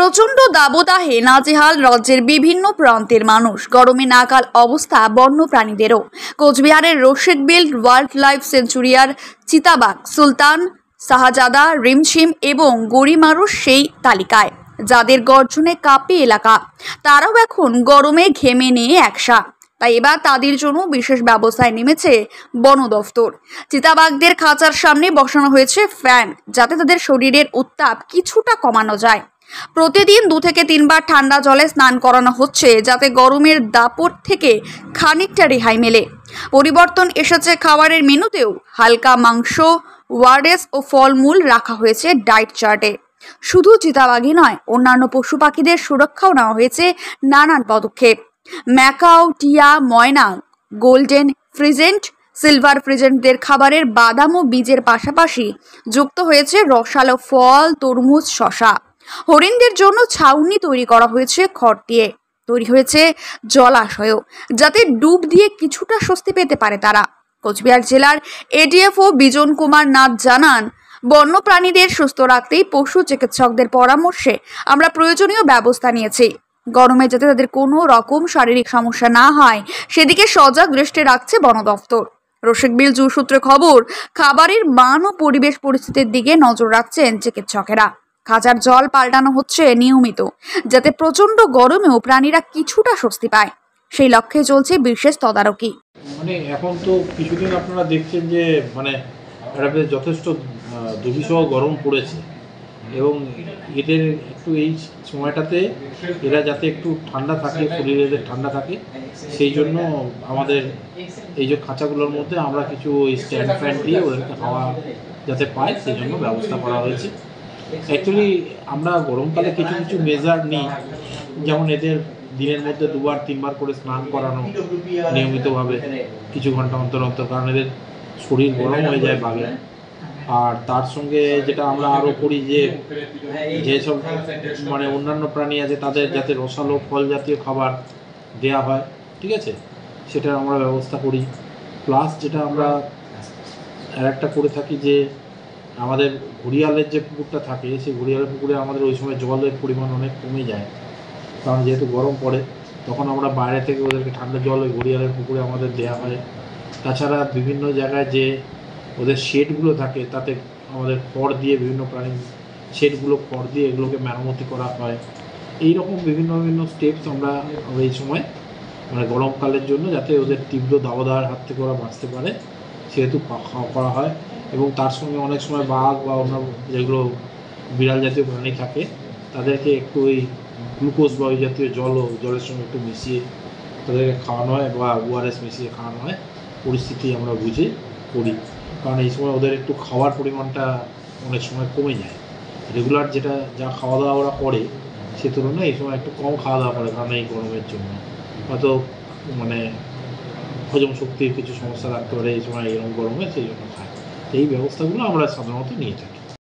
প্রচণ্ড দাবদাহে নাজেহাল রাজ্যের বিভিন্ন প্রান্তের মানুষ। গরমে নাকাল অবস্থা বন্যপ্রাণীদেরও। কোচবিহারের রসিকবিল ওয়াইল্ড লাইফ সেঞ্চুরিয়ার চিতাবাঘ, সুলতান, শাহজাদা, রিমঝিম এবং গড়িমারু সেই তালিকায়, যাদের গর্জনে কাঁপে এলাকা। তারাও এখন গরমে ঘেমে নিয়ে একসা। তাই এবার তাদের জন্য বিশেষ ব্যবস্থায় নেমেছে বন দফতর। চিতাবাঘদের খাঁচার সামনে বসানো হয়েছে ফ্যান, যাতে তাদের শরীরের উত্তাপ কিছুটা কমানো যায়। প্রতিদিন 2 থেকে 3 বার ঠান্ডা জলে স্নান করানো হচ্ছে, যাতে গরমের দাপট থেকে খানিকটা রেহাই মেলে। পরিবর্তন এসেছে খাবারের মেনুতেও। হালকা মাংস, ওয়ারেস ও ফলমূল রাখা হয়েছে ডায়েট চার্টে। শুধু চিতাবাঘই নয়, অন্যান্য পশু পাখিদের সুরক্ষাও নেওয়া হয়েছে নানান পদক্ষেপ। ম্যাকাও, টিয়া, ময়না, গোল্ডেন ফ্রিজেন্ট, সিলভার ফ্রিজেন্টদের খাবারের বাদাম ও বীজের পাশাপাশি যুক্ত হয়েছে রসালো ফল, তরমুজ, শসা। হরিণদের জন্য ছাউনি তৈরি করা হয়েছে খড় দিয়ে। তৈরি হয়েছে জলাশয়ও, যাতে ডুব দিয়ে কিছুটা স্বস্তি পেতে পারে তারা। কোচবিহার জেলার এডিএফও বিজন কুমার নাথ জানান, বন্যপ্রাণীদের সুস্থ রাখতেই পশু চিকিৎসকদের পরামর্শে আমরা প্রয়োজনীয় ব্যবস্থা নিয়েছি। গরমে যাতে তাদের কোনো রকম শারীরিক সমস্যা না হয়, সেদিকে সজাগ দৃষ্টি রাখছে বন দফতর। রসিকবিল জু সূত্রে খবর, খাবারের মান ও পরিবেশ পরিস্থিতির দিকে নজর রাখছেন চিকিৎসকেরা। খাঁচার জল পাল্টানো হচ্ছে নিয়মিত, যাতে প্রচন্ড গরমেও প্রাণীরা কিছুটা স্বস্তি পায়। সেই লক্ষ্যে চলছে বিশেষ তদারকি। এখন তো কিছুদিন আপনারা দেখছেন যে যথেষ্ট দুর্বিষহ গরম পড়েছে, এবং এদের একটু এই সময়টাতে এরা যাতে একটু ঠান্ডা থাকে, শরীরে ঠান্ডা থাকে, সেই জন্য আমাদের এই যে খাঁচাগুলোর মধ্যে আমরা কিছু ওই স্ট্যান্ড ফ্যান দিয়ে ওদেরকে হাওয়া যাতে পায়, সেই জন্য ব্যবস্থা করা হয়েছে। অ্যাকচুয়ালি আমরা গরমকালে কিছু কিছু মেজার নিই, যেমন এদের দিনের মধ্যে 2-3 বার করে স্নান করানো নিয়মিতভাবে, কিছু ঘন্টা অন্তর অন্তর, কারণ এদের শরীর গরম হয়ে যায় বাঘে। আর তার সঙ্গে যেটা আমরা আরও করি, যেসব অন্যান্য প্রাণী আছে তাদের যাতে রসালো ফল জাতীয় খাবার দেয়া হয়, ঠিক আছে, সেটা আমরা ব্যবস্থা করি। প্লাস যেটা আমরা আরেকটা করে থাকি, যে আমাদের ঘড়িয়ালের যে পুকুরটা থাকে, সেই ঘড়িয়ালের পুকুরে আমাদের ওই সময় জলের পরিমাণ অনেক কমে যায়, কারণ যেহেতু গরম পড়ে, তখন আমরা বাইরে থেকে ওদেরকে ঠান্ডা জল ওই ঘড়িয়ালের পুকুরে আমাদের দেওয়া হয়। তাছাড়া বিভিন্ন জায়গায় যে ওদের শেডগুলো থাকে, তাতে আমাদের খড় দিয়ে, বিভিন্ন প্রাণীর শেডগুলো খড় দিয়ে এগুলোকে মেরামতি করা হয়। এই রকম বিভিন্ন বিভিন্ন স্টেপস আমরা এই সময় গরমকালের জন্য, যাতে ওদের তীব্র দাবদাহের হাত থেকে ওরা বাঁচতে পারে, সেহেতু করা হয়। এবং তার সঙ্গে অনেক সময় বাঘ বা অন্য যেগুলো বিড়াল জাতীয় প্রাণী থাকে, তাদেরকে একটু ওই গ্লুকোজ বা ওই জাতীয় জলের সঙ্গে একটু মিশিয়ে তাদেরকে খাওয়ানো হয়, বা ওআরএস মিশিয়ে খাওয়ানো হয়। পরিস্থিতি আমরা বুঝে করি, কারণ এই সময় ওদের একটু খাওয়ার পরিমাণটা অনেক সময় কমে যায়। রেগুলার যা খাওয়া দাওয়া ওরা করে, সে তুলনায় এই সময় একটু কম খাওয়া দাওয়া করে, কারণ এই গরমের জন্য হয়তো হজম শক্তির কিছু সমস্যা রাখতে পারে এই সময়, এরকম গরমে, সেই জন্য খায়। এই ব্যবস্থাগুলো আমরা সাধারণত নিয়ে থাকি।